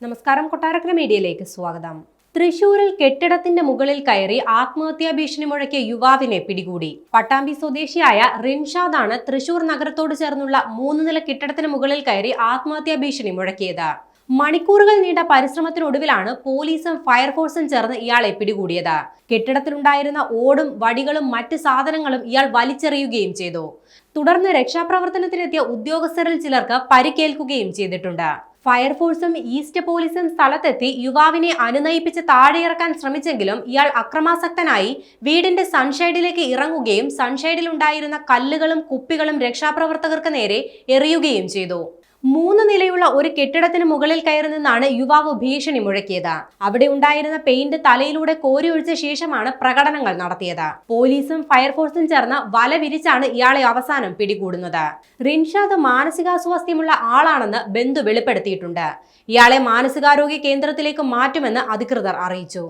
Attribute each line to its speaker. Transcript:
Speaker 1: നമസ്കാരം, കൊട്ടാരക്കര മീഡിയയിലേക്ക് സ്വാഗതം. തൃശൂരിൽ കെട്ടിടത്തിന്റെ മുകളിൽ കയറി ആത്മഹത്യാ ഭീഷണി മുഴക്കിയ യുവാവിനെ പിടികൂടി. പട്ടാമ്പി സ്വദേശിയായ റിൻഷാദാണ് തൃശൂർ നഗരത്തോട് ചേർന്നുള്ള 3 നില കെട്ടിടത്തിന് മുകളിൽ കയറി ആത്മഹത്യാ ഭീഷണി മുഴക്കിയത്. മണിക്കൂറുകൾ നീണ്ട പരിശ്രമത്തിനൊടുവിലാണ് പോലീസും ഫയർഫോഴ്സും ചേർന്ന് ഇയാളെ പിടികൂടിയത്. കെട്ടിടത്തിലുണ്ടായിരുന്ന ഓടും വടികളും മറ്റ് സാധനങ്ങളും ഇയാൾ വലിച്ചെറിയുകയും ചെയ്തു. തുടർന്ന് രക്ഷാപ്രവർത്തനത്തിനെത്തിയ ഉദ്യോഗസ്ഥരിൽ ചിലർക്ക് പരിക്കേൽക്കുകയും ചെയ്തിട്ടുണ്ട്. ഫയർഫോഴ്സും ഈസ്റ്റ് പോലീസും സ്ഥലത്തെത്തി യുവാവിനെ അനുനയിപ്പിച്ച് താഴെയിറക്കാൻ ശ്രമിച്ചെങ്കിലും ഇയാൾ അക്രമാസക്തനായി വീടിന്റെ സൺഷൈഡിലേക്ക് ഇറങ്ങുകയും സൺഷൈഡിലുണ്ടായിരുന്ന കല്ലുകളും കുപ്പികളും രക്ഷാപ്രവർത്തകർക്ക് നേരെ എറിയുകയും ചെയ്തു. 3 നിലയുള്ള ഒരു കെട്ടിടത്തിന് മുകളിൽ കയറി നിന്നാണ് യുവാവ് ഭീഷണി മുഴക്കിയത്. അവിടെ ഉണ്ടായിരുന്ന പെയിന്റ് തലയിലൂടെ കോരിയൊഴിച്ച ശേഷമാണ് പ്രകടനങ്ങൾ നടത്തിയത്. പോലീസും ഫയർഫോഴ്സും ചേർന്ന് വല വിരിച്ചാണ് ഇയാളെ അവസാനം പിടികൂടുന്നത്. റിൻഷാദ് മാനസികാസ്വാസ്ഥ്യമുള്ള ആളാണെന്ന് ബന്ധു വെളിപ്പെടുത്തിയിട്ടുണ്ട്. ഇയാളെ മാനസികാരോഗ്യ കേന്ദ്രത്തിലേക്ക് മാറ്റുമെന്ന് അധികൃതർ അറിയിച്ചു.